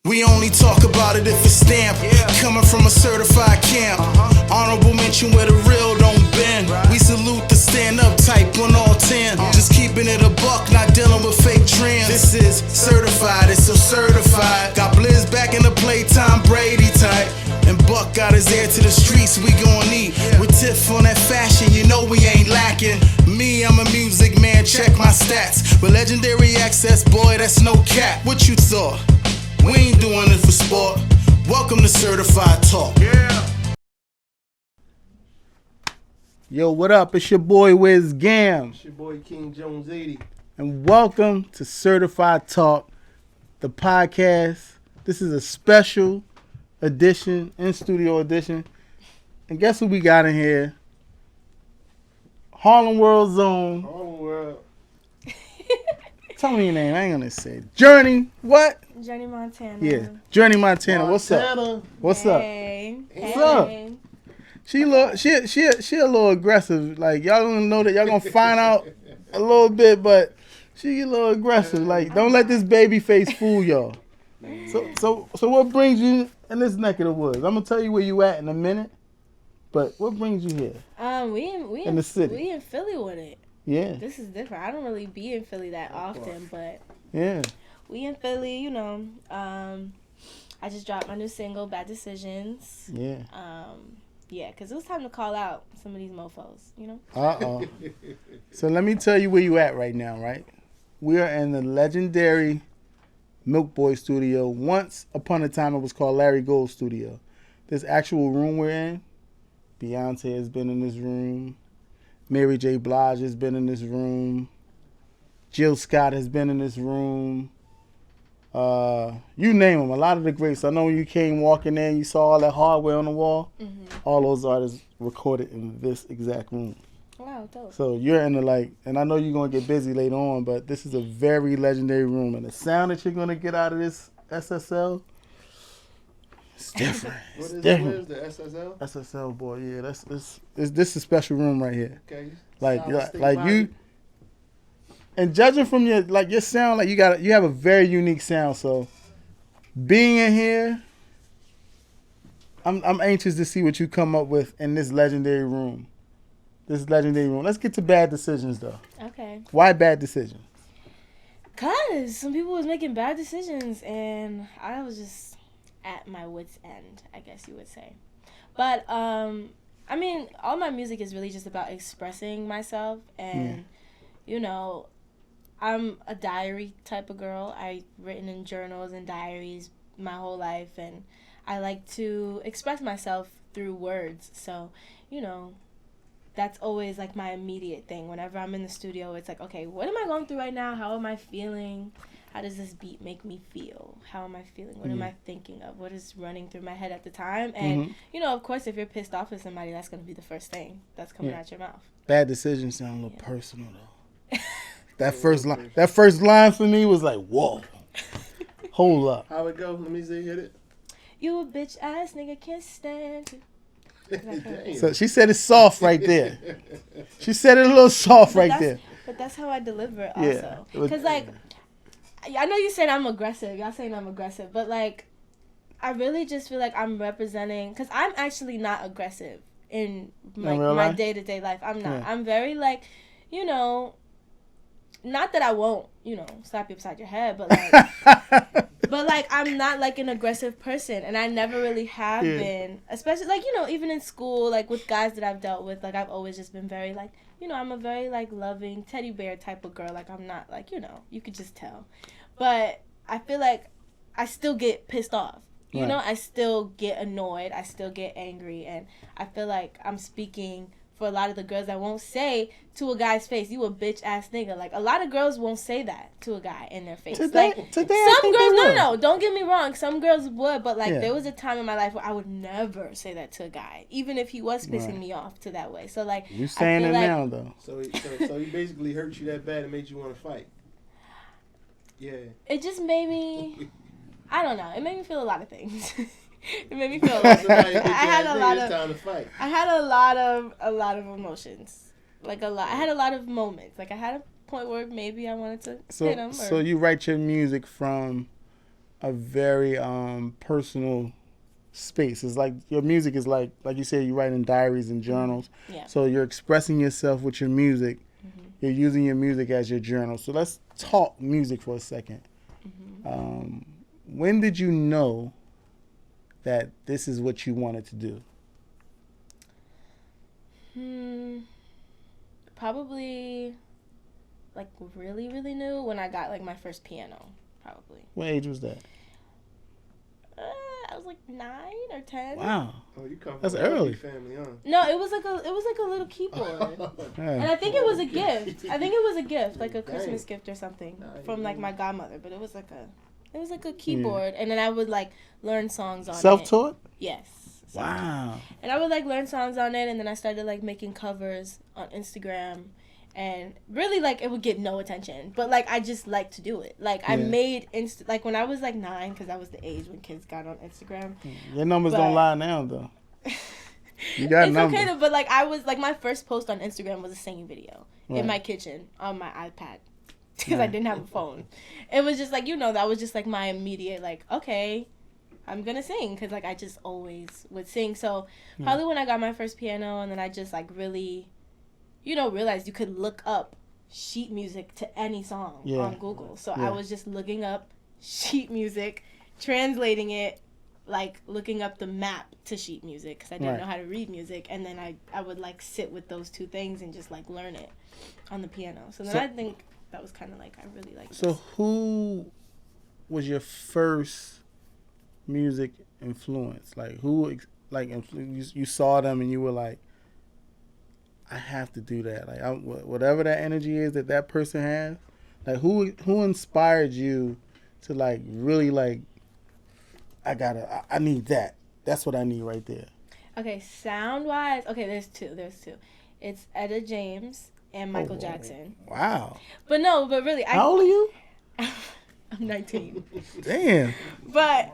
We only talk about it if it's stamped. Coming from a certified camp. Honorable mention where the real don't bend. We salute the stand-up type on all 10. Just keeping it a buck, not dealing with fake trends. This is certified, it's so certified. Got Blizz back in the playtime, Brady type. And Buck got his ear to the streets, we gon' eat. With Tiff on that fashion, you know we ain't lacking. Me, I'm a music man, check my stats. With legendary access, boy, that's no cap. What you thought? We ain't doing it for sport. Welcome to Certified Talk. Yeah. Yo, what up? It's your boy Wiz Gam. It's your boy King Jones 80. And welcome to Certified Talk, the podcast. This is a special edition, in-studio edition. And guess who we got in here? Harlem World Zone. Harlem World. Tell me your name. I ain't gonna say it. Journey. What? Journey Montana. Yeah. Journey Montana. What's up? What's up? Hey. What's up? She a little aggressive. Like y'all gonna know that y'all gonna find out a little bit, but she a little aggressive. Like don't let this baby face fool y'all. So what brings you in this neck of the woods? I'm gonna tell you where you at in a minute. But what brings you here? We in the city. We in Philly with it. Yeah. This is different. I don't really be in Philly that often, but yeah. We in Philly, you know. I just dropped my new single, Bad Decisions. Yeah. Yeah, because it was time to call out some of these mofos, you know? Uh-oh. So let me tell you where you at right now, right? We are in the legendary Milk Boy studio. Once upon a time, it was called Larry Gold Studio. This actual room we're in, Beyonce has been in this room. Mary J. Blige has been in this room. Jill Scott has been in this room. You name them. A lot of the greats. I know when you came walking in, you saw all that hardware on the wall. Mm-hmm. All those artists recorded in this exact room. Wow, dope. So you're in the and I know you're going to get busy later on, but this is a very legendary room. And the sound that you're going to get out of this SSL, it's different. What is different. The SSL? SSL, boy, yeah. This is a special room right here. Okay. Like you, and judging from your sound, like you have a very unique sound. So being in here, I'm anxious to see what you come up with in this legendary room. Let's get to Bad Decisions though. Okay. Why Bad Decisions? Cause some people was making bad decisions, and I was just at my wit's end, I guess you would say. But I mean, all my music is really just about expressing myself, and you know, I'm a diary type of girl. I've written in journals and diaries my whole life, and I like to express myself through words. So, you know, that's always like my immediate thing. Whenever I'm in the studio, it's like, okay, what am I going through right now? How am I feeling? How does this beat make me feel? How am I feeling? What am I thinking of? What is running through my head at the time? And, you know, of course, if you're pissed off at somebody, that's going to be the first thing that's coming out your mouth. Bad Decisions sound a little personal, though. That first line for me was like, whoa. Hold up. How it go? Let me see, hit it. You a bitch ass nigga, can't stand you. So she said it's soft right there. She said it a little soft there. But that's how I deliver it also. Because, like, I know you said I'm aggressive. Y'all saying I'm aggressive. But, like, I really just feel like I'm representing. Because I'm actually not aggressive in my day-to-day life. I'm not. Yeah. I'm very, like, you know, not that I won't, you know, slap you upside your head. But, like, I'm not, like, an aggressive person. And I never really have been. Especially, like, you know, even in school, like, with guys that I've dealt with. Like, I've always just been very, like, you know, I'm a very, like, loving teddy bear type of girl. Like, I'm not, like, you know, you could just tell. But I feel like I still get pissed off. You know, I still get annoyed. I still get angry. And I feel like I'm speaking for a lot of the girls that won't say to a guy's face, you a bitch ass nigga. Like, a lot of girls won't say that to a guy in their face. Today, some girls, no, don't get me wrong. Some girls would, but, like, there was a time in my life where I would never say that to a guy, even if he was pissing me off to that way. So, like, you saying it like, now, though. So he basically hurt you that bad and made you want to fight. Yeah. It just made me, I don't know. It made me feel a lot of things. It made me feel like I had a lot of emotions. Like a lot. I had a lot of moments. Like I had a point where maybe I wanted to hit him. So you write your music from a very personal space. It's like your music is like you said, you write in diaries and journals. Yeah. So you're expressing yourself with your music. You're using your music as your journal. So let's talk music for a second. When did you know that this is what you wanted to do? Probably, like, really, really new when I got, like, my first piano, probably. What age was that? I was, like, 9 or 10. Wow. Oh, you come from That's a healthy early. family, huh? No, it was like a little keyboard. And I think it was a gift. I think it was a gift, like a Christmas gift or something from, like, my godmother. But it was like a keyboard. And then I would, like, learn songs on it. Self-taught? Yes. Wow. And I would, like, learn songs on it, and then I started, like, making covers on Instagram. And really, like, it would get no attention. But, like, I just like to do it. Like, I made, like, when I was, like, 9, because that was the age when kids got on Instagram. Your numbers don't lie now, though. You got numbers. It's okay, but, like, I was, like, my first post on Instagram was a singing video in my kitchen on my iPad. Because I didn't have a phone. It was just, like, that was just, like, my immediate, like, okay, I'm going to sing. Because, like, I just always would sing. So, probably when I got my first piano and then I just, like, really, realized you could look up sheet music to any song on Google. So, I was just looking up sheet music, translating it, like, looking up the map to sheet music. Because I didn't know how to read music. And then I would, like, sit with those two things and just, like, learn it on the piano. So, then I think that was kind of, like, I really liked it. So who was your first music influence? Like, who, like, you saw them and you were like, I have to do that. Like, whatever that energy is that person has, like, who inspired you to, like, really, like, I need that. That's what I need right there. Okay, sound-wise, there's two. It's Etta James and Michael Jackson. Wow. But really, how old are you? I'm 19. Damn. But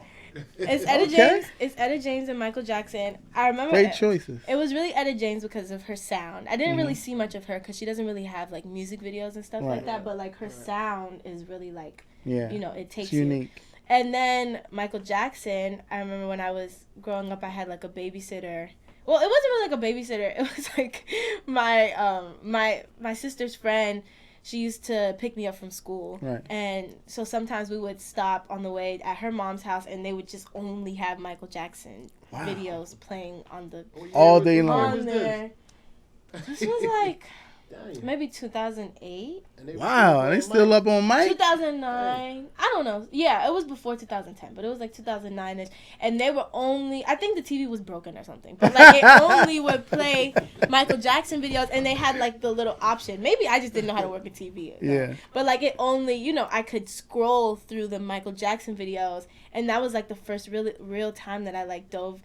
it's Etta James. It's Etta James and Michael Jackson. I remember. Great choices. It was really Etta James because of her sound. I didn't really see much of her because she doesn't really have, like, music videos and stuff like that. But, like, her sound is really, like, it takes it's unique. you. And then Michael Jackson, I remember when I was growing up, I had, like, a babysitter. Well, it wasn't really like a babysitter. It was like my sister's friend. She used to pick me up from school. Right. And so sometimes we would stop on the way at her mom's house, and they would just only have Michael Jackson videos playing on the all day long. On there. This was like maybe 2008. Wow, they still up on mic? 2009. I don't know. Yeah, it was before 2010, but it was like 2009ish. And they were only, I think the TV was broken or something, but like it only would play Michael Jackson videos, and they had like the little option. Maybe I just didn't know how to work a TV. Yeah. But like it only, I could scroll through the Michael Jackson videos, and that was like the first real time that I like dove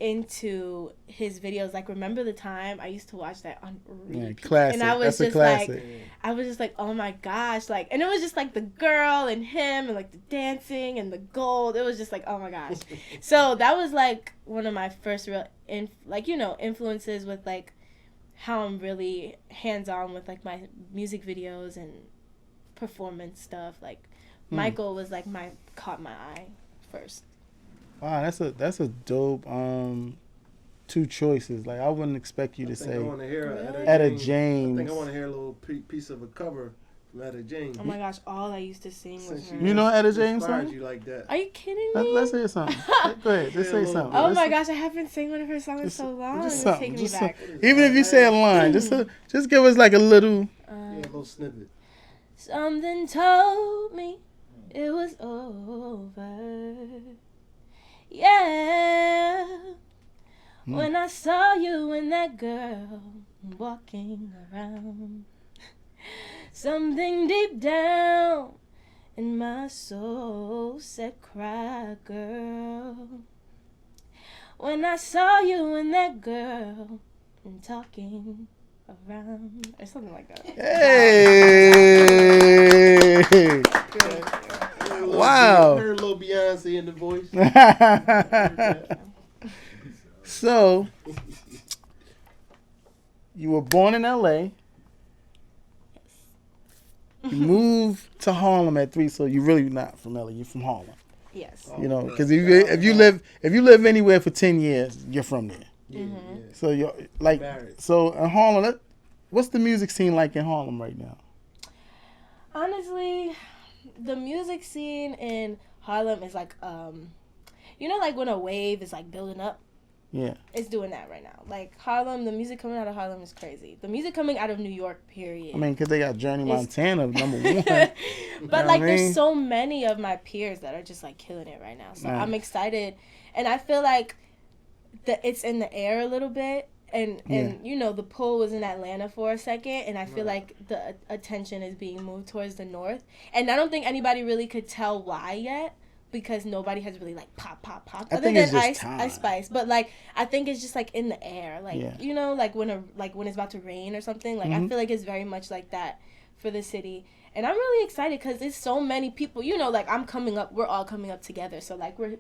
into his videos. Like, remember the time I used to watch that on repeat? Classic. And I was That's just a classic. like, I was just like, oh my gosh, like, and it was just like the girl and him and like the dancing and the gold. It was just like, oh my gosh. So that was like one of my first real influences with like how I'm really hands-on with like my music videos and performance stuff. Like Michael was like caught my eye first. Wow, that's a dope two choices. Like, I wouldn't expect you to say Etta James. I think I want to hear a little piece of a cover from Etta James. Oh my gosh, all I used to sing was her. You know Etta James song? You like that? Are you kidding me? Let's hear something. Go ahead, just say something. Oh my gosh, I haven't sang one of her songs in so long. Just It's something. taking me back. Even if you say a line, just give us like a little. Yeah, a little snippet. Something told me it was over. Yeah, when I saw you and that girl walking around, something deep down in my soul said, cry, girl. When I saw you and that girl and talking around, or something like that. Hey! Wow. Heard a little Beyonce in the voice. So, you were born in LA. Yes. You moved to Harlem at 3, so you're really not from LA. You're from Harlem. Yes. You know, because if you live anywhere for 10 years, you're from there. Yeah, So you're like, so in Harlem, what's the music scene like in Harlem right now? Honestly, the music scene in Harlem is like, you know, like when a wave is like building up. Yeah. It's doing that right now. Like Harlem, the music coming out of Harlem is crazy. The music coming out of New York, period. I mean, because they got Journey Montana, number one. But like, there's so many of my peers that are just like killing it right now. So I'm excited, and I feel like it's in the air a little bit. And you know, the pull was in Atlanta for a second, and I feel like the attention is being moved towards the north. And I don't think anybody really could tell why yet, because nobody has really like pop other than Ice Spice. But like, I think it's just like in the air, like you know, like when it's about to rain or something. Like I feel like it's very much like that for the city, and I'm really excited because there's so many people. You know, like we're all coming up together. So like we're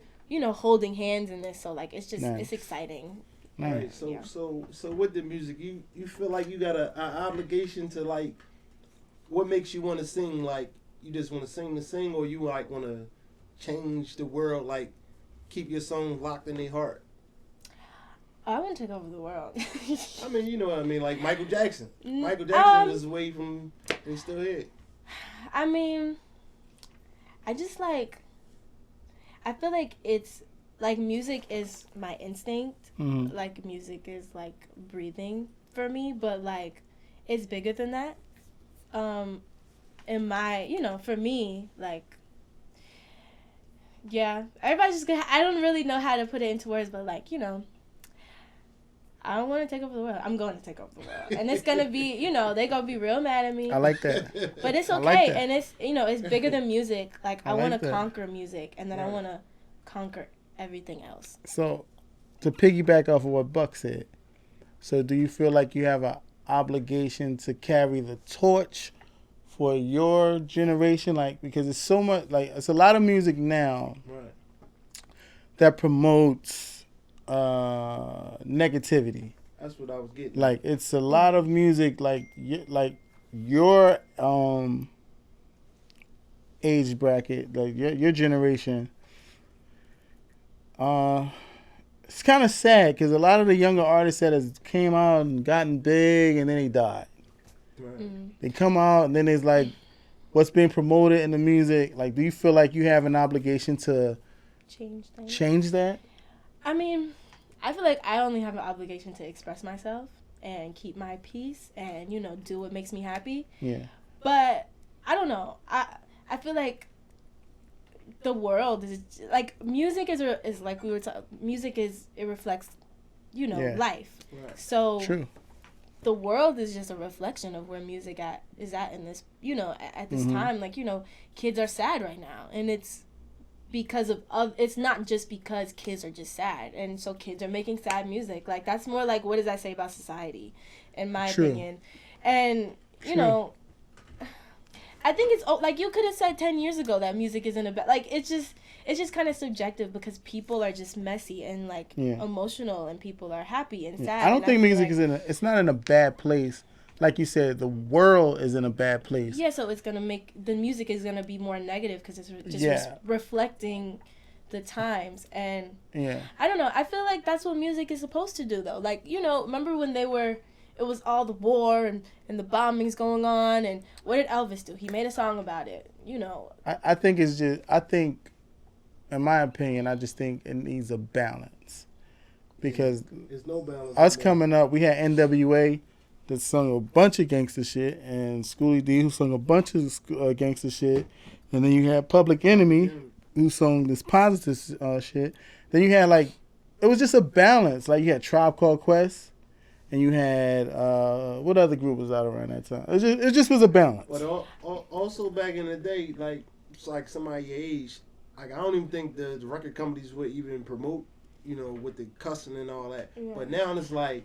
holding hands in this. So like it's just it's exciting. Right. So with the music, you feel like you got an obligation to like, what makes you want to sing? Like you just want to sing, or you like want to change the world, like keep your song locked in their heart? I want to take over the world. I mean, you know what I mean, like Michael Jackson. Michael Jackson was away from, and he's still here. I mean, I just like, I feel like it's like music is my instinct. Like music is like breathing for me, but like it's bigger than that. In my, for me, like, yeah, everybody's just gonna, I don't really know how to put it into words, but like, I don't want to take over the world. I'm going to take over the world. And it's going to be, they're going to be real mad at me. I like that. But it's okay. And it's, it's bigger than music. Like, I want to conquer music, and then I want to conquer everything else. So, to piggyback off of what Buck said, so do you feel like you have an obligation to carry the torch for your generation? Like, because it's so much, like, it's a lot of music now that promotes negativity. That's what I was getting. Like, it's a lot of music, like your age bracket, like your generation. It's kind of sad because a lot of the younger artists that has came out and gotten big and then they died. They come out and then there's like what's being promoted in the music. Like, do you feel like you have an obligation to change that? I mean, I feel like I only have an obligation to express myself and keep my peace and, do what makes me happy. Yeah. But I don't know. I feel like the world is like, music is like we were talking. Music it reflects, life. Right. So true. The world is just a reflection of where music is at in this, at this time. Like, kids are sad right now, and it's because of it's not just because kids are just sad, and so kids are making sad music. Like, that's more like, what does that say about society, in my opinion? And I think it's like, you could have said 10 years ago that music isn't a bad, like, it's just kind of subjective because people are just messy and like emotional, and people are happy and sad. I don't think music is it's not in a bad place. Like you said, the world is in a bad place. Yeah, so it's going to make, the music is going to be more negative because it's just reflecting the times. And I don't know, I feel like that's what music is supposed to do, though. Like, remember when it was all the war and the bombings going on, and what did Elvis do? He made a song about it, I think it's just, in my opinion, I just think it needs a balance. Because there's no balance. Us coming up, we had NWA that sung a bunch of gangster shit, and Schoolie D who sung a bunch of gangster shit, and then you had Public Enemy who sung this positive shit. Then you had it was just a balance. Like, you had Tribe Called Quest, and you had what other group was out around that time? It just was a balance. But also back in the day, like, it's like somebody your age, like, I don't even think the record companies would even promote, with the cussing and all that. Yeah. But now it's like,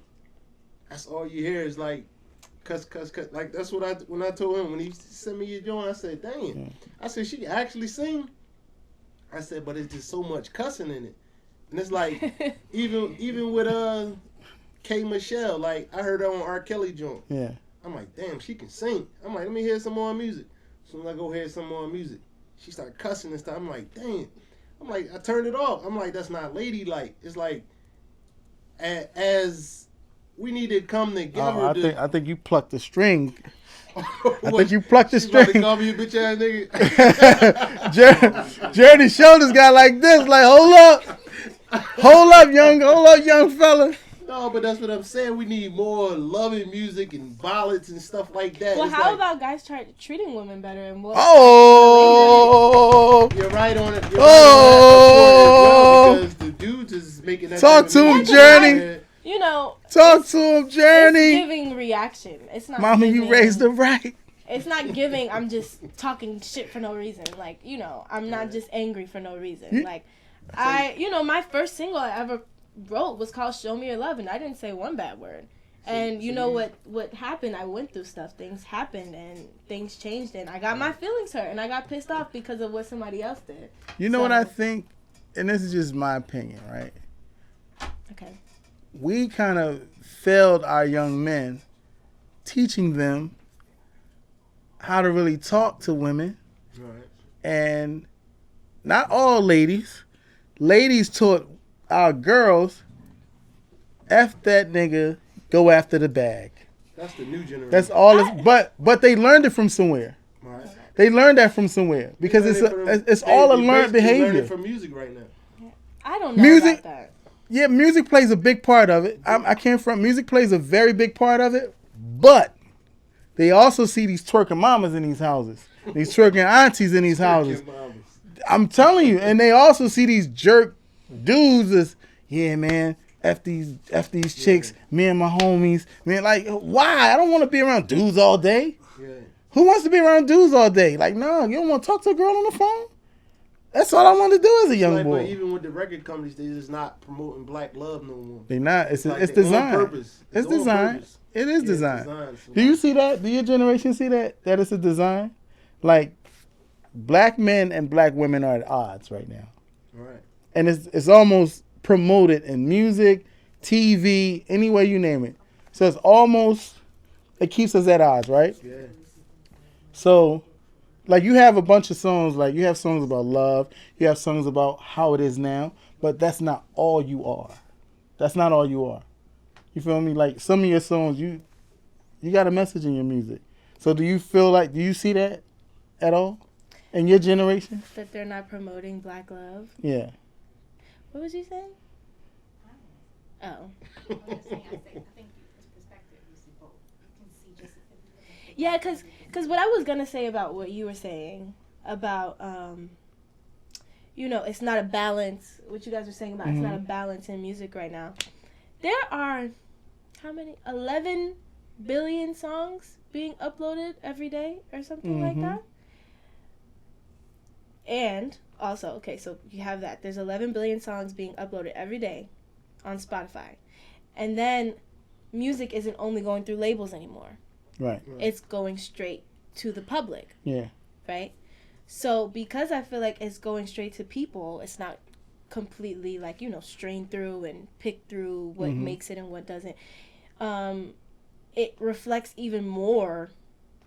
that's all you hear is like, cuss. Like, that's what when I told him, when he sent me your joint, I said, dang. Yeah. I said, she actually sing? I said, but it's just so much cussing in it. And it's like, even with K. Michelle, like, I heard her on R. Kelly joint. Yeah. I'm like, damn, she can sing. I'm like, let me hear some more music. As soon as I go hear some more music, she started cussing and stuff. I'm like, damn. I'm like, I turned it off. I'm like, that's not ladylike. It's like, as we need to come together. I think you plucked the string. I think you plucked the string. About to call me a bitch ass nigga. Journey's shoulders got like this. Like, hold up, young fella. No, but that's what I'm saying. We need more loving music and ballads and stuff like that. Well, it's how about guys treating women better and more? Oh, you're right on it. Because the dudes is making that. Talk to him, Journey. You know, talk to him, Journey. It's giving reaction. It's not. Mama, giving, you raised her right. It's not giving. I'm just talking shit for no reason. Like, you know, I'm not just angry for no reason. Like, my first single I ever wrote was called "Show Me Your Love," and I didn't say one bad word. And you know what happened? I went through stuff. Things happened, and things changed, and I got my feelings hurt, and I got pissed off because of what somebody else did. You know what I think, and this is just my opinion, right? Okay. We kind of failed our young men, teaching them how to really talk to women, right. And not all ladies. Ladies taught our girls, F that nigga, go after the bag. That's the new generation. That's all. But they learned it from somewhere. Right. They learned that from somewhere because it's all a learned behavior. Learning from music right now. I don't know about that. Yeah, music plays a big part of it. I can't front. Music plays a very big part of it, but they also see these twerking mamas in these houses, these twerking aunties in these houses. I'm telling you, and they also see these jerk dudes as, yeah, man, F these chicks, me and my homies. Man, like, why? I don't want to be around dudes all day. Yeah. Who wants to be around dudes all day? Like, no, you don't want to talk to a girl on the phone? That's all I want to do as a young boy. But even with the record companies, they just not promoting black love no more. They not. It's like design. Purpose. It's design. Purpose. It is design. Design. Do you see that? Do your generation see that? That it's a design? Like, black men and black women are at odds right now. Right. And it's almost promoted in music, TV, any way you name it. So it's almost, it keeps us at odds, right? Yeah. So, like, you have a bunch of songs, like you have songs about love, you have songs about how it is now, but that's not all you are. That's not all you are. You feel me? Like, some of your songs, you got a message in your music. So do you see that at all in your generation? That they're not promoting black love? Yeah. What was you saying? Oh. I think it's perspective. You see both. You can see just. Yeah, because what I was going to say about what you were saying about, it's not a balance, what you guys were saying about it's not a balance in music right now. There are, how many? 11 billion songs being uploaded every day or something like that. And also, okay, so you have that. There's 11 billion songs being uploaded every day on Spotify. And then music isn't only going through labels anymore. Right. It's going straight to the public. Yeah. Right? So because I feel like it's going straight to people, it's not completely like, strained through and picked through what makes it and what doesn't. It reflects even more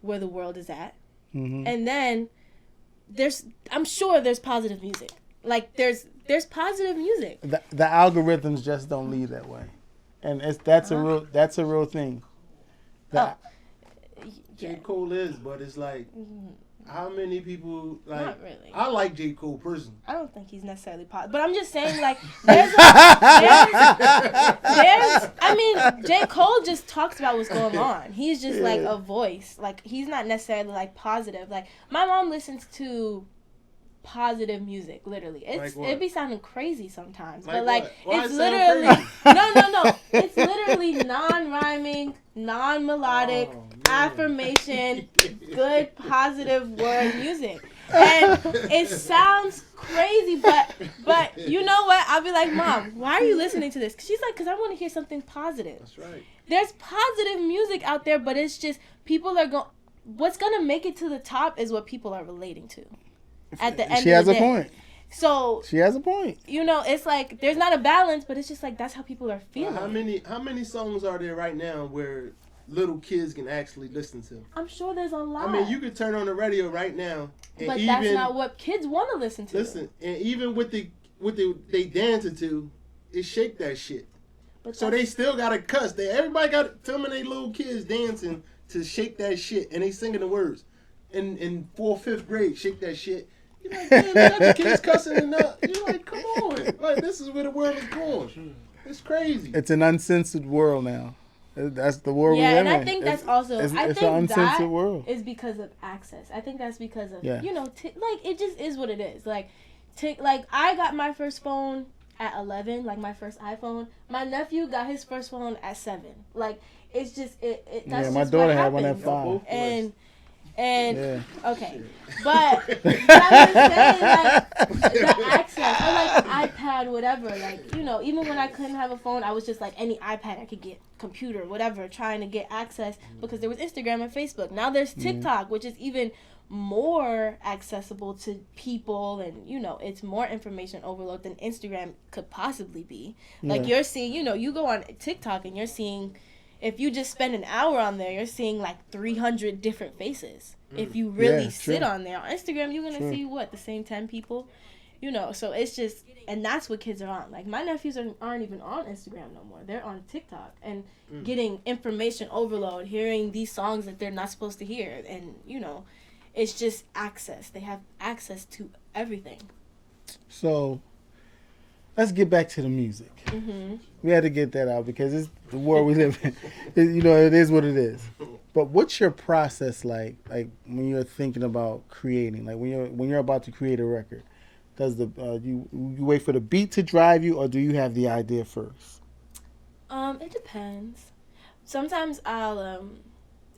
where the world is at. And then I'm sure there's positive music. Like there's positive music. The algorithms just don't lead that way. And that's a real thing. J. Cole is, but it's like, how many people like? Not really. I like J. Cole personally. I don't think he's necessarily positive, but I'm just saying like there's. I mean, J. Cole just talks about what's going on. He's just like a voice. Like he's not necessarily like positive. Like my mom listens to positive music, literally. It be sounding crazy sometimes, like but like Why it's it sound literally crazy? no. It's literally non-rhyming, non-melodic, affirmation, good positive word music, and it sounds crazy. But you know what? I'll be like, Mom, why are you listening to this? She's like, because I want to hear something positive. That's right. There's positive music out there, but it's just people are going. What's gonna make it to the top is what people are relating to. At the end of the day. She has a point. So she has a point. It's like there's not a balance, but it's just like that's how people are feeling. How many songs are there right now where little kids can actually listen to. I'm sure there's a lot. I mean, you could turn on the radio right now, and but even, that's not what kids want to listen to. Listen, and even with they dancing to, it shake that shit. But so they still gotta cuss. Everybody got filming their little kids dancing to shake that shit, and they singing the words. In 4th, 5th grade, shake that shit. You're like, damn, they got your kids cussing and that. You're like, come on, like this is where the world is going. It's crazy. It's an uncensored world now. That's the world we live in. Yeah, and I think that's also. I think an uncensored that world. is because of access. I think that's because of Yeah. like it just is what it is. Like I got my first phone at 11, like my first iPhone. My nephew got his first phone at 7. Like it's just it. That's yeah, my just daughter what had one at happens. 5. And yeah. okay, but I'm just saying, like the access, or like iPad, whatever. Like even when I couldn't have a phone, I was just like any iPad I could get, computer, whatever, trying to get access because there was Instagram and Facebook. Now there's TikTok, which is even more accessible to people, and it's more information overload than Instagram could possibly be. Like you're seeing, you go on TikTok and you're seeing. If you just spend an hour on there, you're seeing like 300 different faces. If you really sit on there. On Instagram, you're going to see the same 10 people. So it's just, and that's what kids are on. Like my nephews aren't even on Instagram no more. They're on TikTok and getting information overload, hearing these songs that they're not supposed to hear. And, it's just access. They have access to everything. So let's get back to the music. Mm-hmm. We had to get that out because it's the world we live in. It is what it is. But what's your process like? Like when you're thinking about creating, like when you're about to create a record, does you wait for the beat to drive you, or do you have the idea first? It depends. Sometimes I'll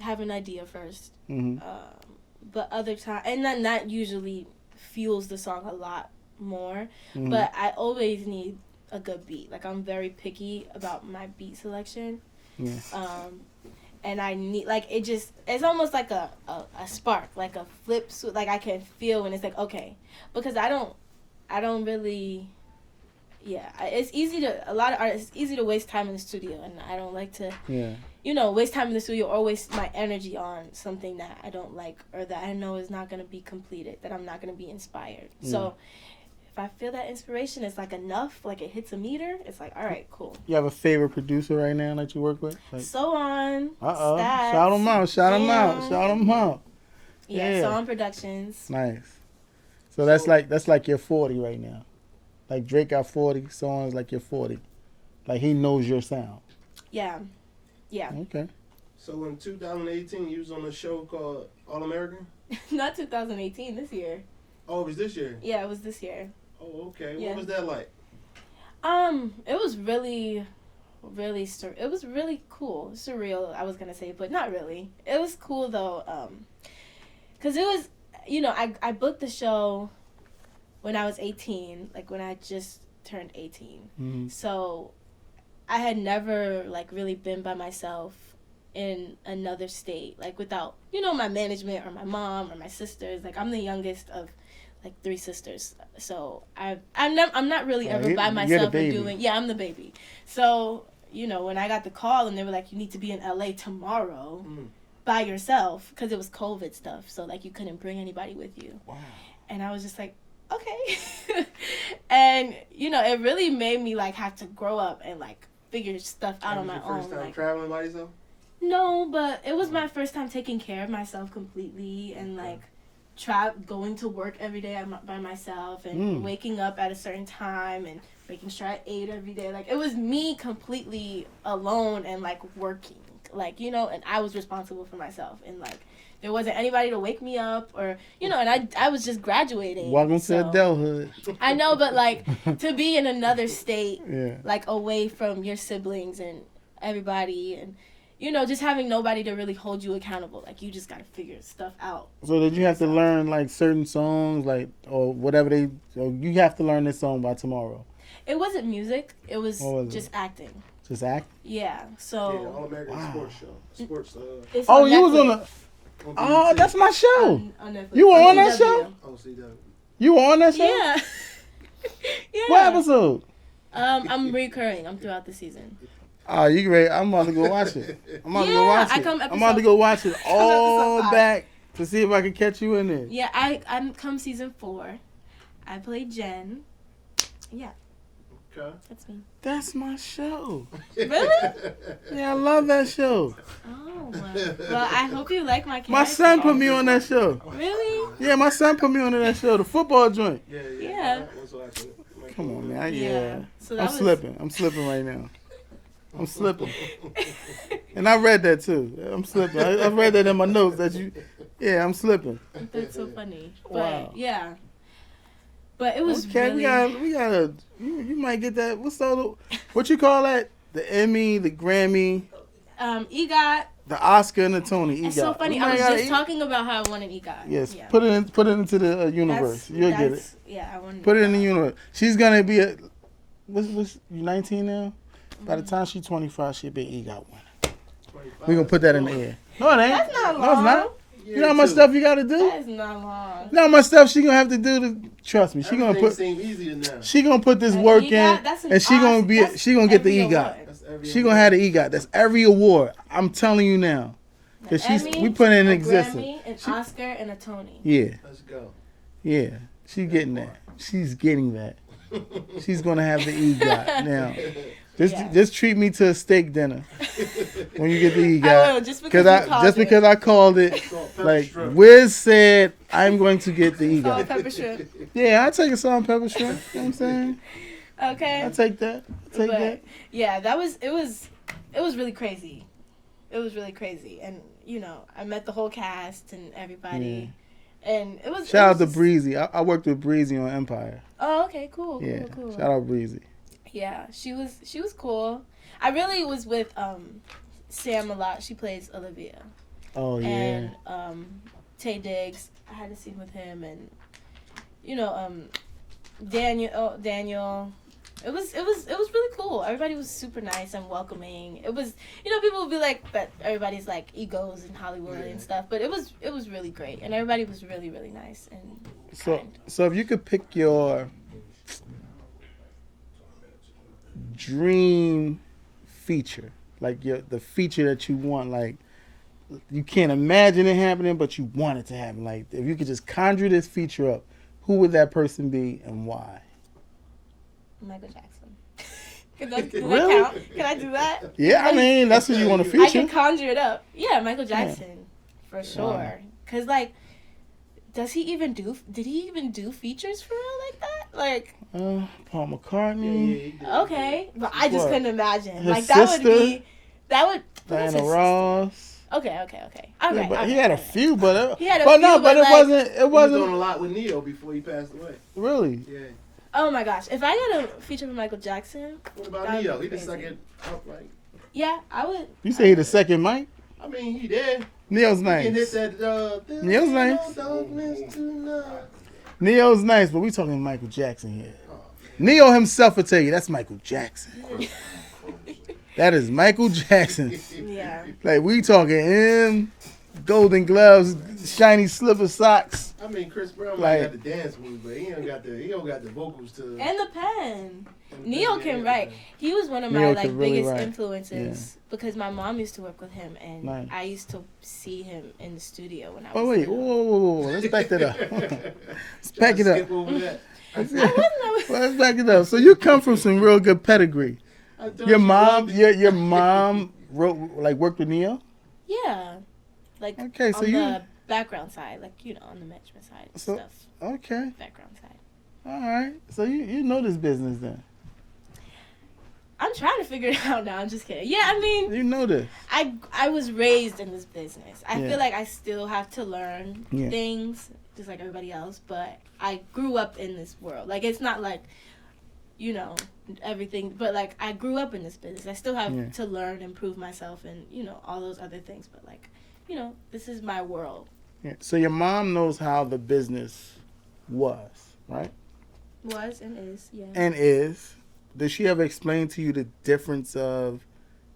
have an idea first, but other times, and then that usually fuels the song a lot more. But I always need a good beat. Like I'm very picky about my beat selection. Yeah. And I need it's almost like a spark, like a flip switch. Like I can feel when it's like okay, because I don't really. Yeah, it's easy to a lot of artists. It's easy to waste time in the studio, and I don't like to. Yeah. Waste time in the studio or waste my energy on something that I don't like or that I know is not going to be completed, that I'm not going to be inspired. So if I feel that inspiration is like enough, like it hits a meter, it's like, all right, cool. You have a favorite producer right now that you work with? Like, So on. Uh-oh. Stats, Shout them out. Shout them out. Shout them out. Yeah, So On Productions. Nice. So that's like your 40 right now. Like Drake got 40, So On is like your 40. Like he knows your sound. Yeah. Yeah. Okay. So in 2018, you was on a show called All American? Not 2018, this year. Oh, it was this year? Yeah, it was this year. Oh, okay. Yeah. What was that like? It was really, really, it was really cool. Surreal, I was going to say, but not really. It was cool, though, because it was, I booked the show when I was 18, like when I just turned 18. Mm-hmm. So I had never, like, really been by myself in another state, like, without, my management or my mom or my sisters. Like, I'm the youngest of, like, 3 sisters. So I'm not really ever by myself and doing... Yeah, I'm the baby. So, when I got the call and they were like, you need to be in LA tomorrow by yourself, because it was COVID stuff. So, like, you couldn't bring anybody with you. Wow. And I was just like, okay. And, it really made me, like, have to grow up and, like, figure stuff out on my own. First time like, traveling by yourself? No, but it was my first time taking care of myself completely and, like, going to work every day by myself and waking up at a certain time and making sure I ate every day. Like, it was me completely alone and, like, working. Like, and I was responsible for myself. And, like, there wasn't anybody to wake me up or, and I was just graduating. Welcome to adulthood. I know, but, like, to be in another state, like, away from your siblings and everybody and, just having nobody to really hold you accountable. Like, you just got to figure stuff out. So did you have to learn, like, certain songs, like, or whatever you have to learn this song by tomorrow? It wasn't music. It was just acting. Just act? Yeah, so... Yeah, All-American Sports Show. Sports, It's oh, on you Netflix. was on the... Oh, that's my show. On Netflix. You were on that show? Oh, CW. You were on that show? Yeah. Yeah. What episode? I'm recurring. I'm throughout the season. Oh, you ready? I'm about to go watch it. I'm about to go Yeah, watch I it. come I'm about to go watch it episode all 5. back to see if I can catch you in there. Yeah, I'm come season 4. I played Jen. Yeah, Okay. that's me. That's my show. Really? Yeah, I love that show. Oh, well, I hope you like my character. My son put me on that show. Really? Yeah, my son put me on that show, the football joint. Yeah. Come on, man. Yeah. Yeah. So I'm that was... slipping. I'm slipping right now. I'm slipping. And I read that too. I'm slipping. I read that in my notes that you. Yeah, I'm slipping. That's so funny. But Wow. yeah. But it was Okay, really... we got a. You might get that. What you call that? The Emmy, the Grammy, EGOT. the Oscar, and the Tony. EGOT. It's so funny. You I might was got just an talking about how I won an EGOT. Yes, Yeah. put it into the universe. You'll get it. Yeah, I won. Put it in the universe. She's gonna be a. What's you 19 now? By the time she's 25, she'll be an EGOT winner. We're gonna put that in the air. No, it ain't. That's not long. No, it's not. You know how much stuff you gotta do? That is not long. You know how much stuff she gonna have to do to trust me. She gonna put. Seem easier now. She gonna put this An work EGOT? in, That's an and she gonna be. Oscar. She gonna get the Every EGOT. award. She gonna have the EGOT. That's every award. I'm telling you now. Cause Emmy, we put it in a existence. Grammy, an Oscar, and a Tony. Yeah, Let's go. yeah. She's getting that. She's getting that. She's gonna have the EGOT now. Just treat me to a steak dinner when you get the EGOT. I will, just because I called it. Like shrimp. Wiz said, I'm going to get the Salt and EGOT. pepper shrimp. Yeah, I take a salt and pepper shrimp. You know what I'm saying? Okay. I take that. Yeah, it was really crazy. It was really crazy, and I met the whole cast and everybody, and it was. Shout out to Breezy. I worked with Breezy on Empire. Oh, okay, cool. Shout out Breezy. Yeah, she was cool. I really was with Sam a lot. She plays Olivia. Oh yeah. And Tay Diggs. I had a scene with him, and Daniel. It was really cool. Everybody was super nice and welcoming. It was people would be like that everybody's like egos in Hollywood and stuff, but it was really great, and everybody was really, really nice and kind. So if you could pick your dream feature, like the feature that you want, like you can't imagine it happening, but you want it to happen. Like if you could just conjure this feature up, who would that person be and why? Michael Jackson. Can that Really? count? Can I do that? Yeah, I mean that's what you want to I feature. can conjure it up. Yeah, Michael Jackson for sure. Cause like, did he even do features for real like that? Like, Paul McCartney. okay, but I just What? couldn't imagine. His Like that sister? would who's Diana his sister? Ross. Okay. Yeah, but he had a few, but He had a but few, no, but it like- wasn't. It He was wasn't doing a lot with Neo before he passed away. really. Yeah. Oh my gosh, if I got a feature for Michael Jackson, What about That would Neo? be He the crazy. second outright. yeah, I would. You say he the second Mike? I mean, he did. Neo's He can hit nice. that. Neo's nice. Darkness tonight. Neo's nice, but we talking Michael Jackson here. Neo himself will tell you that's Michael Jackson. That is Michael Jackson. Yeah. Like we talking him, golden gloves, shiny slipper socks. I mean, Chris Brown Like- might got the dance move, but he don't got the vocals to. And the pen. Neo can write. He was one of my Neo like can really biggest write. influences because my mom used to work with him, and Nice. I used to see him in the studio when I was. Oh wait, whoa, let's back that up. Let's back it Skip up. over that. Well, let's back it up. So you come from some real good pedigree. I told Your you, mom, bro. your mom worked with Neo. Yeah, like Okay, so on you the background side, like on the management side and So- stuff. okay? Background side. All right. So you know this business then. I'm trying to figure it out now. I'm just kidding. Yeah, I mean, You know this. I was raised in this business. I Yeah. feel like I still have to learn Yeah. things just like everybody else, but I grew up in this world. Like it's not like everything, but like I grew up in this business. I still have Yeah. to learn and prove myself and all those other things, but like this is my world. Yeah. So your mom knows how the business was, right? Was and is, yeah. And is. Did she ever explain to you the difference of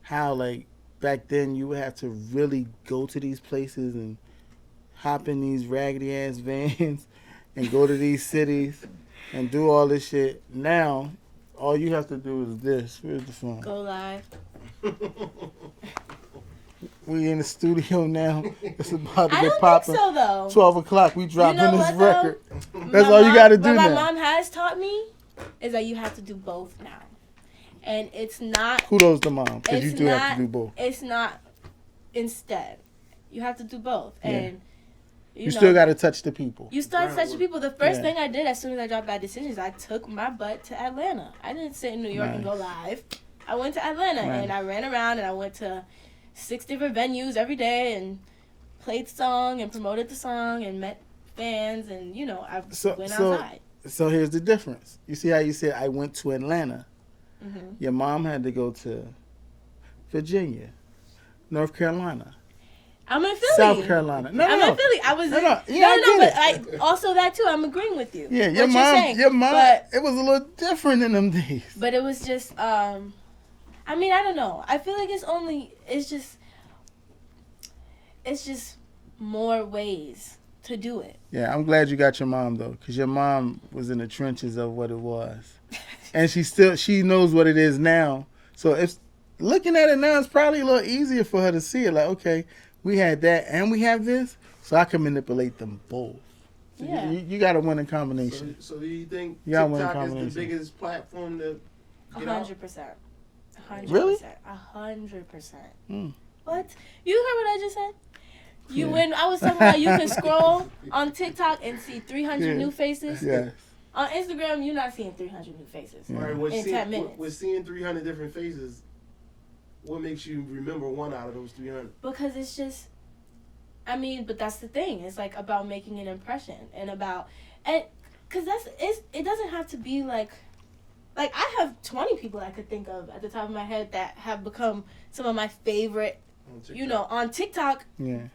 how, like, back then you would have to really go to these places and hop in these raggedy ass vans and go to these cities and do all this shit? Now, all you have to do is this. Where's the phone? Go live. We in the studio now. It's about to I get don't popping. think so though. 12 o'clock. We dropping know this what, though? record. That's all you got to do What my now. mom has taught me is that you have to do both now, and it's not. Kudos to mom, because you It's do have not- to do both. It's not. Instead, you have to do both, and You still got to touch the people. You start touching people. The first Yeah. thing I did as soon as I dropped Bad Decisions, I took my butt to Atlanta. I didn't sit in New York and go live. I went to Atlanta and I ran around and I went to 6 different venues every day and played the song and promoted the song and met fans and I went outside. So here's the difference. You see how you said I went to Atlanta. Mm-hmm. Your mom had to go to Virginia, North Carolina, I'm in Philly. South Carolina. No, I'm no, in Philly. I was No, no. Yeah, no, I get but I also that too. I'm agreeing with you. Yeah, What your you're mom. saying. Your mom. But, It was a little different in them days. but it was just. I mean, I don't know. I feel like it's just more ways to do it. Yeah, I'm glad you got your mom though, because your mom was in the trenches of what it was, and she knows what it is now. So if looking at it now, it's probably a little easier for her to see it. Like, okay, we had that and we have this, so I can manipulate them both. Yeah. You got to win a combination. So do you think You gotta win a TikTok is combination. the biggest platform to get out? 100%. Really? 100%. Mm. What? You heard what I just said? When I was talking about you can scroll on TikTok and see 300 new faces. Yeah. On Instagram, you're not seeing 300 new faces All right, in 10 minutes. With seeing 300 different faces, what makes you remember one out of those 300? Because it's just, but that's the thing. It's like about making an impression and because it doesn't have to be like I have 20 people I could think of at the top of my head that have become some of my favorite, on TikTok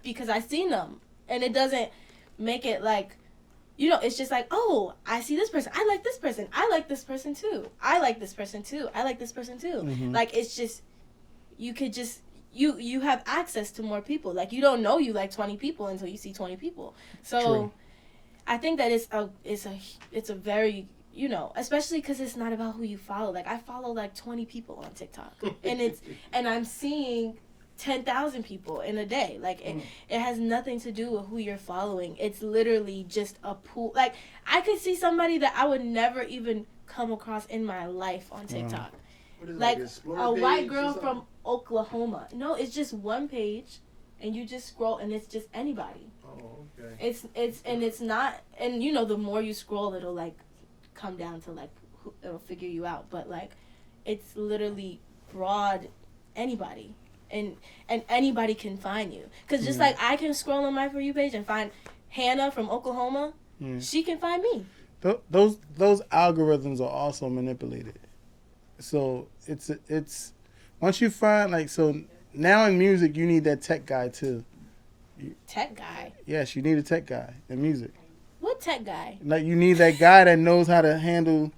because I've seen them. And it doesn't make it like, it's just like, oh, I see this person. I like this person. I like this person too. I like this person too. I like this person too. Mm-hmm. Like, it's just, you could just, you have access to more people. Like, you don't know you like 20 people until you see 20 people. So True. I think that it's a very, especially because it's not about who you follow. Like, I follow like 20 people on TikTok and I'm seeing 10,000 people in a day. Like, it has nothing to do with who you're following. It's literally just a pool. Like, I could see somebody that I would never even come across in my life on TikTok. Like a white girl from Oklahoma. No, it's just one page and you just scroll and it's just anybody. Oh, okay. It's not, and the more you scroll, it'll like come down to like, it'll figure you out. But like, it's literally broad anybody. And anybody can find you. Because just like I can scroll on my For You page and find Hannah from Oklahoma, she can find me. Those algorithms are also manipulated. So it's once you find now in music you need that tech guy too. Tech guy? Yes, you need a tech guy in music. What tech guy? Like you need that guy that knows how to handle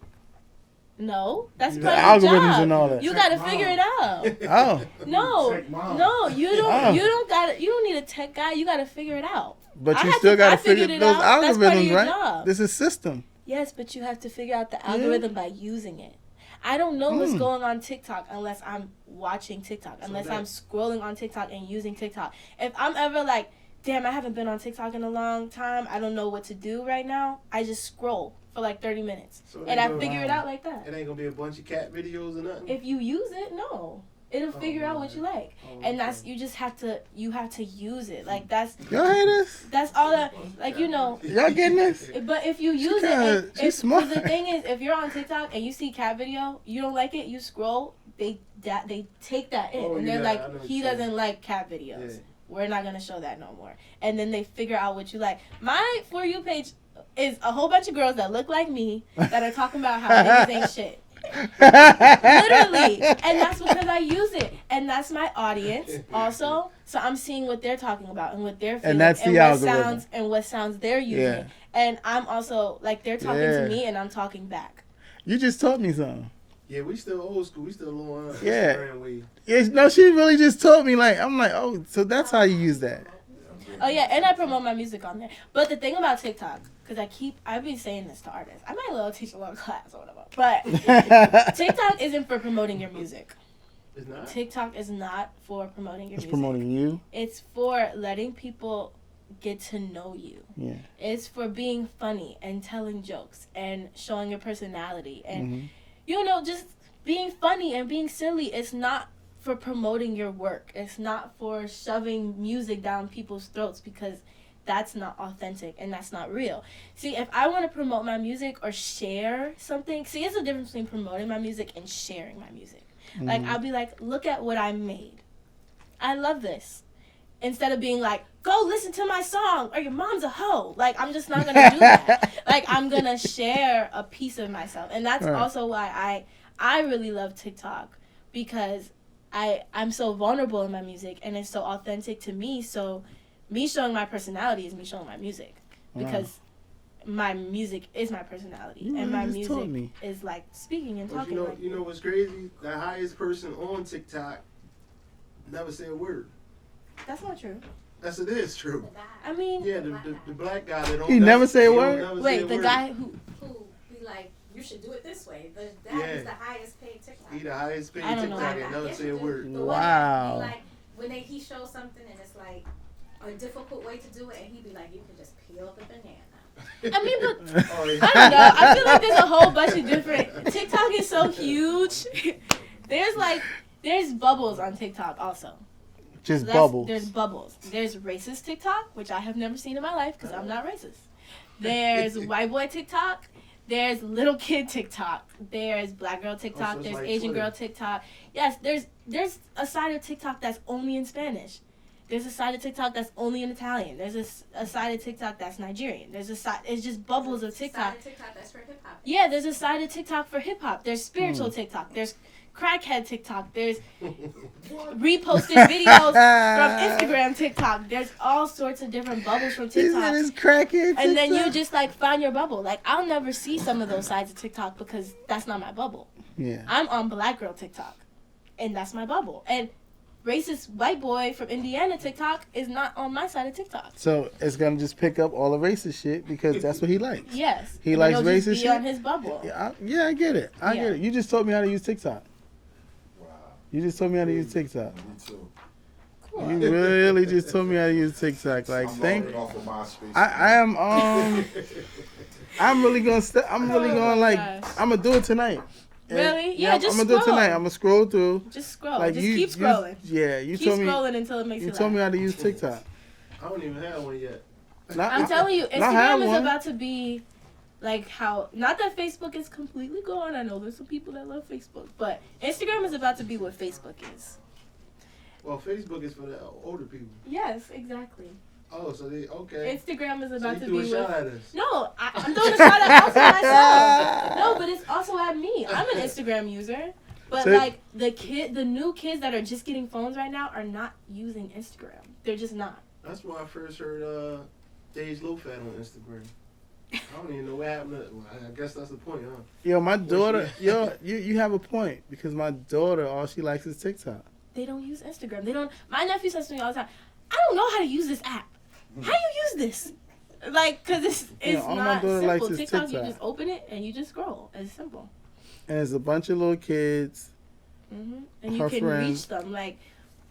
No, that's the part of the algorithms job. and all that. You gotta figure it out. Oh. No, you don't need a tech guy. You gotta figure it out. But you still gotta figure figured it those out. That's part of algorithms, your right? job. This is system. Yes, but you have to figure out the algorithm by using it. I don't know what's going on TikTok unless I'm watching TikTok, unless I'm scrolling on TikTok and using TikTok. If I'm ever like, damn, I haven't been on TikTok in a long time, I don't know what to do right now, I just scroll for like 30 minutes. And I figure it out like that. It ain't gonna be a bunch of cat videos or nothing? If you use it, no. It'll figure out what you like. And that's, you have to use it. Like, that's... Y'all hear this? That's all that, like, Y'all getting this? But if you use it... She's smart. The thing is, if you're on TikTok and you see cat video, you don't like it, you scroll, they take that in. And they're like, he doesn't like cat videos. Yeah. We're not going to show that no more. And then they figure out what you like. My For You page is a whole bunch of girls that look like me that are talking about how niggas ain't shit. Literally. And that's because I use it. And that's my audience also. So I'm seeing what they're talking about and what they're feeling. And that's the algorithm. What sounds they're using. Yeah. And I'm also, like, they're talking to me and I'm talking back. You just taught me something. Yeah, we still old school. We still a little yeah. way. Yeah, no, she really just told me, like, I'm like, oh, so that's how you use that. Oh, yeah, and I promote my music on there. But the thing about TikTok, because I've been saying this to artists. I might teach a little class or whatever. But TikTok isn't for promoting your music. It's not. TikTok is not for promoting your It's music. promoting you. It's for letting people get to know you. Yeah. It's for being funny and telling jokes and showing your personality and Mm-hmm. just being funny and being silly. It's not for promoting your work. It's not for shoving music down people's throats, because that's not authentic and that's not real. See, if I want to promote my music or share something, see, it's a difference between promoting my music and sharing my music. Mm-hmm. Like, I'll be like, look at what I made. I love this. Instead of being like, go listen to my song or your mom's a hoe. Like, I'm just not going to do that. Like, I'm going to share a piece of myself. And that's Right. also why I really love TikTok, because I'm so vulnerable in my music and it's so authentic to me. So me showing my personality is me showing my music, because my music is my personality, and my just told music me. is like speaking and But talking. you know what's crazy? The highest person on TikTok never say a word. That's not true. Yes, it is true. I mean, Yeah, the black guy that don't. He never say a word? Never say wait, a the word. guy who Who be like, you should do it this way. That Yeah. is the highest paid TikTok. He the highest paid I don't know. TikTok and never Yes, say a you do. word. The one Wow. that he, like, when he shows something and it's like a difficult way to do it, and he be like, you can just peel the banana. I mean, but Oh, yeah. I don't know. I feel like there's a whole bunch of different. TikTok is so huge. There's bubbles on TikTok also. Just So bubbles. There's bubbles. There's racist TikTok, which I have never seen in my life because I'm not racist. There's white boy TikTok. There's little kid TikTok. There's black girl TikTok. so it's There's like Asian Twitter. girl TikTok. Yes, there's a side of TikTok that's only in Spanish. There's a side of TikTok that's only in Italian. There's a side of TikTok that's Nigerian. There's a side. It's just bubbles of TikTok. Side of TikTok that's for hip hop. Yeah, there's a side of TikTok for hip hop. There's spiritual TikTok. There's crackhead TikTok. There's reposted videos from Instagram TikTok. There's all sorts of different bubbles from He said TikTok. it's crackhead. And then you TikTok. just like find your bubble. Like, I'll never see some of those sides of TikTok because that's not my bubble. Yeah. I'm on black girl TikTok, and that's my bubble. And racist white boy from Indiana TikTok is not on my side of TikTok. So it's gonna just pick up all the racist shit because that's what he likes. Yes. He And likes it'll just racist be shit? on his bubble. Yeah, I get it. I Yeah. get it. You just taught me how to use TikTok. Wow. You just taught me how to use TikTok. Me too. You really just told me how to use TikTok. Like, I'm thank. logging off of MySpace. I am. I'm really gonna. I'm really Oh gonna my like. gosh. I'm gonna do it tonight. Really? Yeah, just I'm gonna do it scroll. tonight. I'm gonna scroll through. Just scroll. Like just you, keep scrolling. you Keep told me. scrolling until it makes You you told me laugh. how to use TikTok. I don't even have one yet. I'm telling you, I have Instagram is one. about to be like how. Not that Facebook is completely gone. I know there's some people that love Facebook, but Instagram is about to be what Facebook is. Well, Facebook is for the older people. Yes, exactly. Oh, so they okay. Instagram is So about you to threw a be shot what. at us. No, I'm throwing a shout out also myself. No, but it's also at me. I'm an Instagram user. But So- like the new kids that are just getting phones right now are not using Instagram. They're just not. That's why I first heard Dej Lofat on Instagram. I don't even know what happened. Well, I guess that's the point, huh? Yo, my daughter. Yo, you have a point because my daughter, all she likes is TikTok. They don't use Instagram. They don't. My nephew says to me all the time, "I don't know how to use this app. How you use this?" Like, cause it's Yeah, all my not daughter likes simple. is TikTok, you TikTok. just open it and you just scroll. It's simple. And it's a bunch of little kids. And you Her can friends. reach them. Like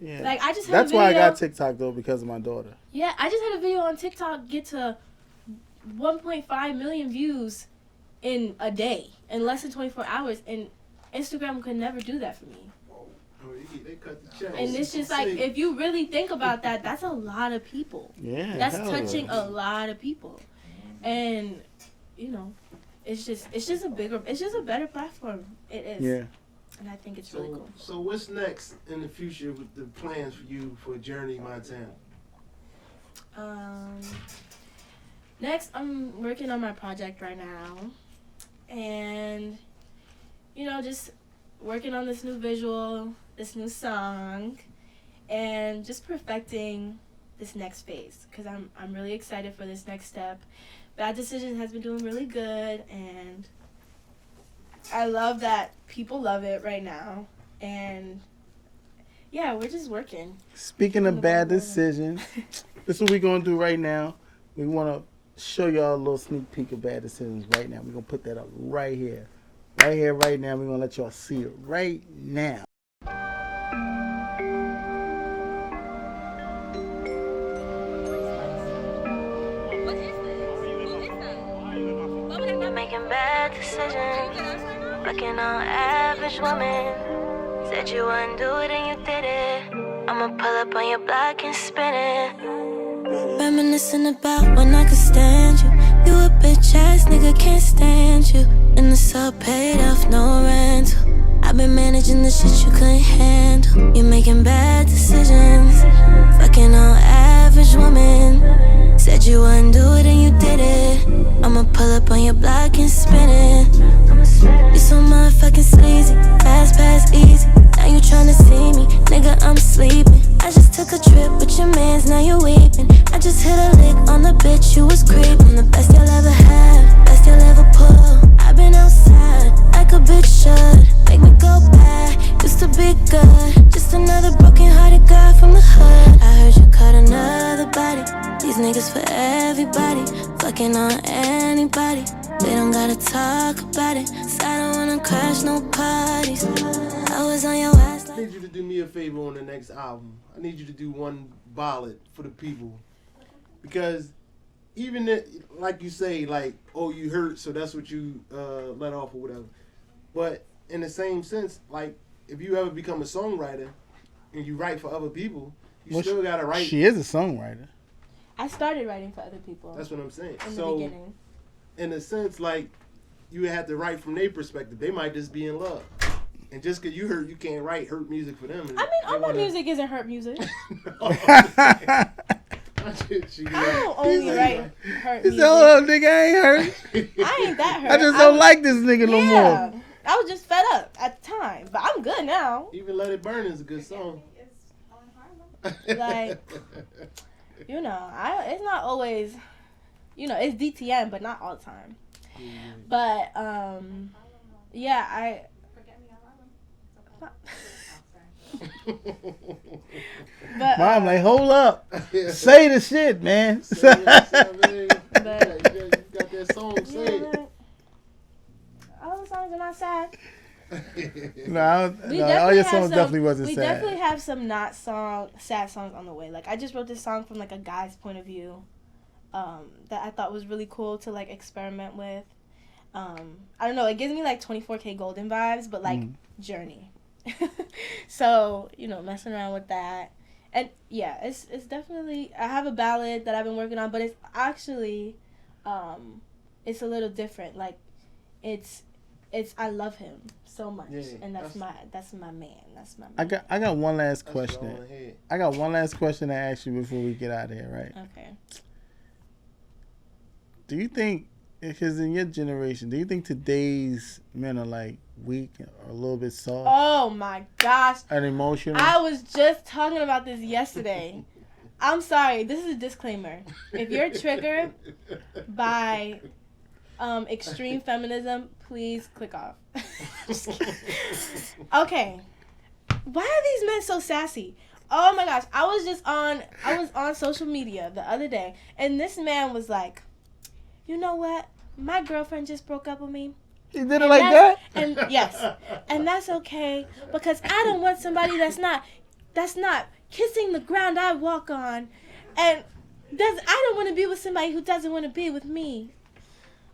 Yeah. I just had That's a video. why I got TikTok though, because of my daughter. Yeah, I just had a video on TikTok get to 1.5 million views in a day, in less than 24 hours, and Instagram could never do that for me. Oh, they cut the check. And it's just like, if you really think about that, that's a lot of people. Yeah. That's hell touching yeah. a lot of people, and you know, it's just a better platform. It is. Yeah. And I think it's really cool. So what's next in the future with the plans for you for Journey Montana? Next, I'm working on my project right now, and you know, just working on this new visual, this new song, and just perfecting this next phase, because I'm really excited for this next step. Bad Decisions has been doing really good, and I love that people love it right now, and yeah, we're just working. Speaking of bad decisions, this is what we're gonna do right now. We wanna show y'all a little sneak peek of bad decisions right now. We're gonna put that up right here. Right here, right now. We're gonna let y'all see it right now. decisions. Fucking on average woman. Said you wouldn't do it and you did it. I'ma pull up on your block and spin it. Reminiscing about when I could stand you. You a bitch ass nigga, can't stand you. And the sub paid off, no rental. I've been managing the shit you couldn't handle. You're making bad decisions. Fucking on average woman. Said you wouldn't do it and you did it. I'ma pull up on your block and spin it. You so motherfucking sleazy. Fast pass easy. Now you tryna see me, nigga, I'm sleeping. I just took a trip with your mans, now you weeping. I just hit a lick on the bitch, you was creeping. The best you'll ever have, best you'll ever pull. I've been outside, like a bitch should. Make me go back, used to be good. Just another broken-hearted guy from the hood. I heard you caught another body. These niggas for everybody, fucking on anybody. They don't gotta talk about it, so I don't wanna crash no parties. I was on your ass. I need you to do me a favor on the next album. I need you to do one ballad for the people. Because even like you say, like, oh, you hurt, so that's what you let off or whatever. But in the same sense, like, if you ever become a songwriter and you write for other people, you still gotta write. She is a songwriter. I started writing for other people. That's what I'm saying. In the beginning. In a sense, like, you have to write from their perspective. They might just be in love. And just because you hurt, you can't write hurt music for them. I mean, all my music isn't hurt music. I don't only write hurt music. Oh, nigga, I ain't hurt. I ain't that hurt. I just don't like this nigga no more. I was just fed up at the time, but I'm good now. Even Let It Burn is a good song. Like, you know, it's not always, you know, it's DTM, but not all the time. Mm-hmm. But, yeah, but, Mom, like, hold up. Say the shit, man. You got that song, say it. All the songs are not sad. No, all your songs definitely wasn't sad. We definitely have some not sad songs on the way. Like, I just wrote this song from, like, a guy's point of view that I thought was really cool to, like, experiment with. I don't know, it gives me, like, 24K Golden vibes, but, like, Journey. So, you know, messing around with that. And, yeah, it's definitely, I have a ballad that I've been working on, but it's actually, it's a little different. Like, it's I love him so much, and that's my man. That's my man. I got one last question. I got one last question to ask you before we get out of here, right? Okay. Do you think, because in your generation, do you think today's men are like weak or a little bit soft? Oh my gosh. And emotional? I was just talking about this yesterday. I'm sorry. This is a disclaimer. If you're triggered by extreme feminism, please click off. Just kidding. Okay. Why are these men so sassy? Oh my gosh. I was on social media the other day, and this man was like, you know what? My girlfriend just broke up with me. He did it like that? And yes. And that's okay, because I don't want somebody that's not kissing the ground I walk on. And I don't want to be with somebody who doesn't want to be with me.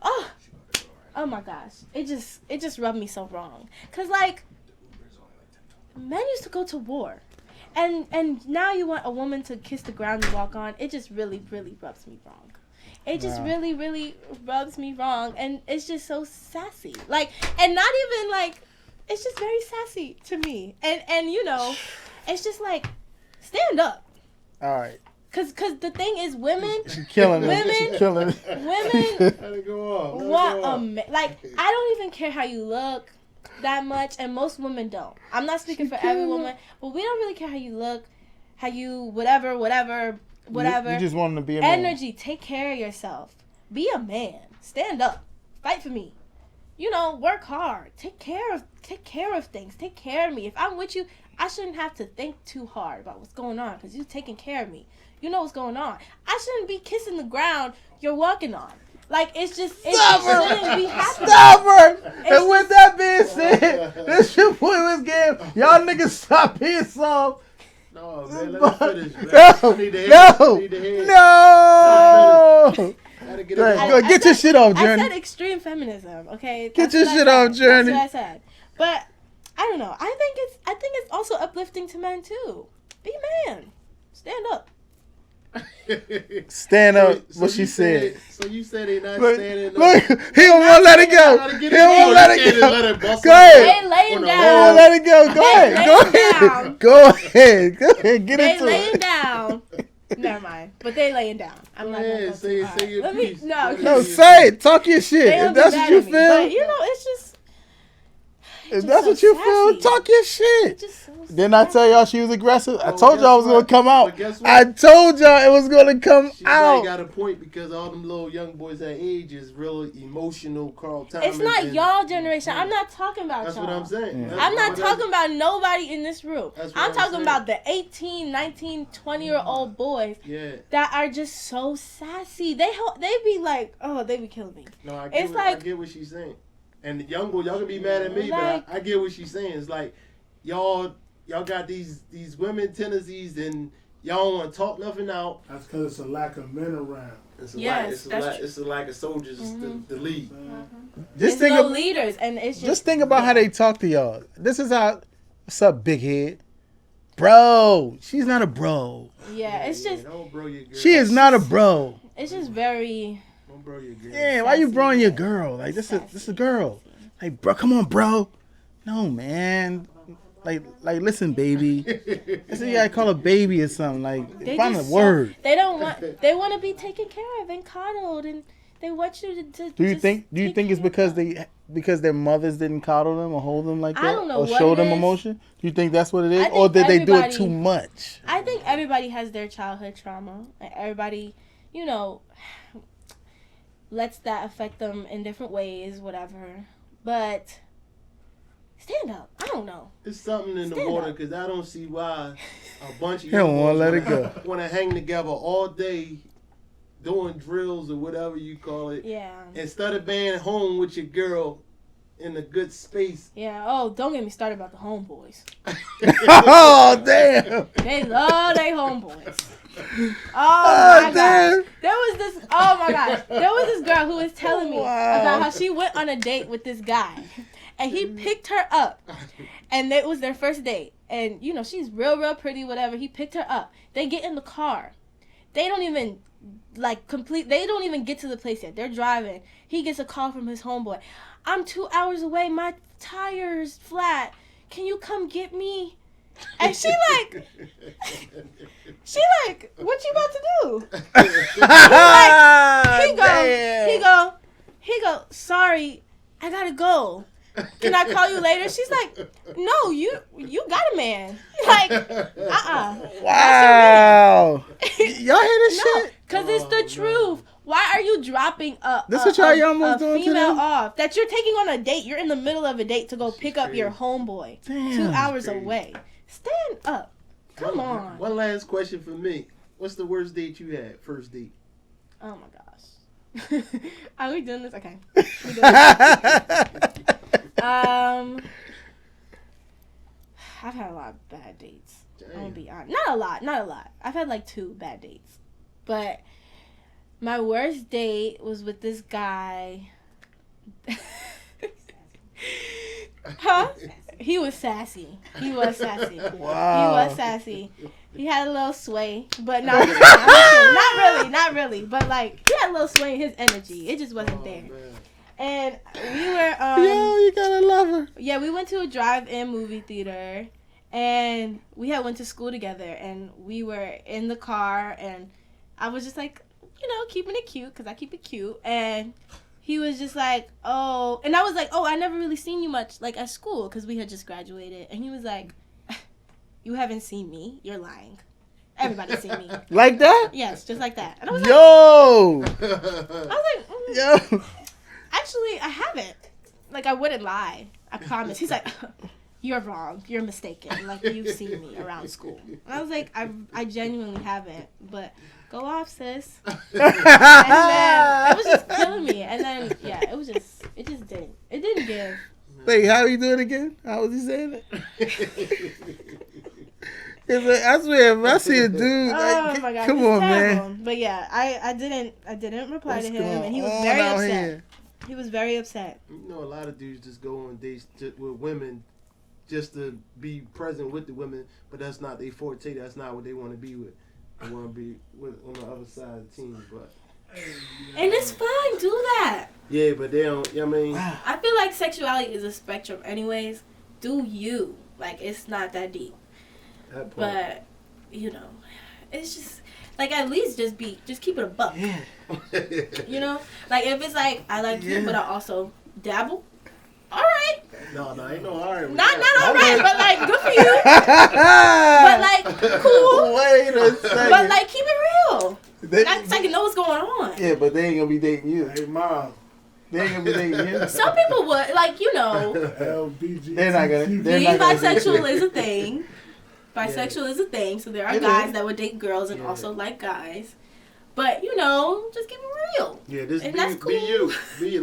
Oh my gosh. It just rubbed me so wrong. Cause like, men used to go to war. And now you want a woman to kiss the ground you walk on. It just really, really rubs me wrong. It just really, really rubs me wrong. And it's just so sassy. Like, and not even like, it's just very sassy to me. And you know, it's just like, stand up. All right. Cause the thing is, women, killing women, it. Killing it. Women, Let it go off. like, I don't even care how you look that much, and most women don't. I'm not speaking for every woman, but we don't really care how you look, how you whatever. You just want them to be a man. Energy. Take care of yourself. Be a man. Stand up. Fight for me. You know, work hard. Take care of things. Take care of me. If I'm with you, I shouldn't have to think too hard about what's going on, because you're taking care of me. You know what's going on. I shouldn't be kissing the ground you're walking on. Like, it shouldn't be happening. Stop her! And with that being said, this your boy was game. Y'all niggas stop being soft. No, man, let me finish, man. No. Gotta get Go it ahead, off. go get your shit off, I Journey. said extreme feminism. Okay, Get That's your what I shit said. off, Journey. That's what I said. But I don't know. I think it's also uplifting to men too. Be a man. Stand up. Stand up. So What she you said. So you said they not Look, standing up. look, he don't want to let it go. He don't want to let it go. Go ahead. They laying He down. don't want to let it go. Go ahead. Go laying ahead. Go ahead. Go ahead. Get They into laying it. down. Never mind. But they laying down. I'm not gonna go Say too hard. your Let me piece. no. No, say it. Talk your shit. They If don't be that's what mad you at me. But feel, you know, it's just. if just that's so what you feel, sassy. talk your shit. It's just so Didn't I sassy. tell y'all she was aggressive? I Oh, told y'all it was guess gonna what? come out. But guess what? I told y'all it was gonna come She out. got a point because all them little young boys that age is really emotional. Carl Thomas. It's not and- y'all generation. I'm not talking about That's y'all. what I'm saying. Yeah. That's I'm not what talking about nobody in this room. That's what I'm I'm talking saying. about the 18, 19, 20-year-old boys Yeah. that are just so sassy. They be like, oh, they be killing me. No, I It's I like- get what she's saying. And the young boy, y'all can be mad at me, Like- but I get what she's saying. It's like y'all got these women tendencies and y'all don't want to talk nothing out. That's because it's a lack of men around. It's a Yes, lack, it's a that's lack, true. it's a lack of soldiers to lead. Just There's think no of, leaders, and it's just think about how they talk to y'all. This is how. What's up, big head? Bro, she's not a bro. Yeah, it's just Don't bro your girl. She is not a bro. it's just very. Don't bro your girl. Yeah, why you Sassy, broing your yeah. girl? Like this is Sassy, a girl. Like, bro, come on, bro. No, man. Like listen, baby. That's what you gotta call a baby or something. Like, They find a just word. They don't want. They want to be taken care of and coddled, and they want you to Do you just think take it's care of them. because their mothers didn't coddle them or hold them like that I don't know or what show it them is. emotion? Do you think that's what it is, I or think did they do it everybody- too much? I think everybody has their childhood trauma, and everybody, you know, lets that affect them in different ways, whatever. But stand up. I don't know. It's something in the Stand water up. because I don't see why a bunch of They don't young wanna boys let it go. Want to hang together all day doing drills or whatever you call it. Yeah. Instead of being home with your girl in a good space. Yeah. Oh, don't get me started about the homeboys. Oh damn! They love they homeboys. Oh Oh, my damn. gosh. There was this. Oh my gosh. There was this girl who was telling me Wow. about how she went on a date with this guy, and he picked her up, and it was their first date. And you know she's real pretty, whatever. He picked her up. They get in the car. They don't even They don't even get to the place yet. They're driving. He gets a call from his homeboy. I'm 2 hours away. My tire's flat. Can you come get me? And she like, what you about to do? He go, sorry, I gotta go. Can I call you later? She's like, no, you got a man. Like, Wow! Y'all hear this no, shit? because it's the truth. Why are you dropping This what y'all almost a doing to female them? off that you're taking on a date? You're in the middle of a date to go pick up your homeboy Damn. 2 hours crazy. away. Stand up. Come on. One last question for me. What's the worst date you had? First date. Oh my gosh. Are we doing this? Okay. We doing this. I've had a lot of bad dates. I'm gonna be honest. Not a lot. I've had like 2 bad dates. But my worst date was with this guy. Huh? He was sassy. Wow. He was sassy. He had a little sway, but no, I'm just kidding. Not really. But like, he had a little sway in his energy. It just wasn't there. Man. And we were, Yo, you gotta love her. yeah, we went to a drive-in movie theater, and we had went to school together, and we were in the car, and I was just like, you know, keeping it cute, because I keep it cute, and he was just like, oh, and I was like, oh, I never really seen you much, like, at school, because we had just graduated, and he was like, you haven't seen me, you're lying. Everybody's seen me. Like that? Yes, just like that. And I was like, Yo! Yo! actually, I haven't. Like, I wouldn't lie. I promise. He's like, you're wrong. You're mistaken. Like, you've seen me around school. And I was like, I genuinely haven't. But go off, sis. And then it was just killing me. And then, yeah, it just didn't. It didn't give. Wait, how you do it again? How was he saying it? It's like, I swear, if I see a dude, like, my God, come it's on, terrible. man. But yeah, I didn't reply What's to him, going and he was on very out upset. here? He was very upset. You know, a lot of dudes just go on dates with women just to be present with the women, but that's not their forte. That's not what they want to be with. They want to be with on the other side of the team, but. And it's fine, do that. Yeah, but they don't. You know what I mean, I feel like sexuality is a spectrum, anyways. Do you like? It's not that deep. that part. But you know, it's just like at least just keep it a buck. Yeah. You know, like if it's like I like you, but I also dabble. All right, no, ain't no alright. not all right, but like good for you. But like cool. Wait a second. But like keep it real. They- Not so I can know what's going on. yeah, but they ain't gonna be dating you. Hey, Mom. They ain't gonna be dating you. Some people would like you know. LBG. They're not gonna. They're Being not gonna bisexual is a thing. Bisexual is a thing, so there are It guys is. that would date girls and Yeah. also like guys. But you know, just keep it real. Yeah, this And be, that's be cool. you.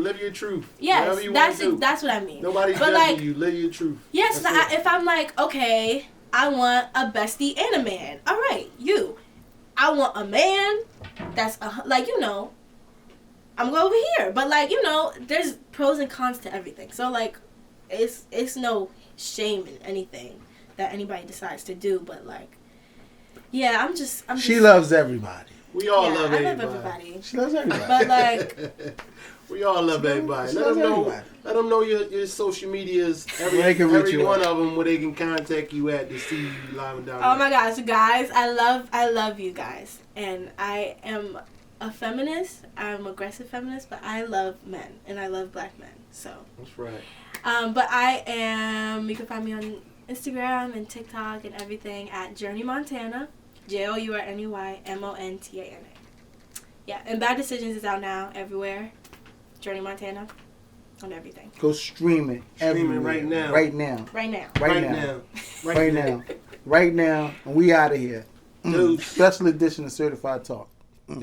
Live your truth. Yes, Whatever you wanna do. that's what I mean. Nobody's but judging like, you. Live your truth. yes, That's it. if I'm like, okay, I want a bestie and a man. All right, you. I want a man that's like you know. I'm going over here, but like you know, there's pros and cons to everything. So like, it's no shame in anything that anybody decides to do. But like, yeah, I'm just. She loves everybody. We all yeah, love I everybody. love everybody. She loves everybody. But like, we all love everybody. she Let loves them know. everybody. Let them know your social medias. Every Where they can reach you one at. of them where they can contact you at to see you live and down. oh my gosh, guys, I love you guys, and I am a feminist. I'm aggressive feminist, but I love men and I love black men. So. That's right. But I am. You can find me on Instagram and TikTok and everything at Journey Montana. JOURNEYMONTANA. Yeah, and Bad Decisions is out now everywhere. Journey Montana on everything. Go stream it. Stream it everywhere. right now. Right now. Right now. Right now. Right now. Right now. And we out of here. Dude. Special edition of Certified Talk. Yep.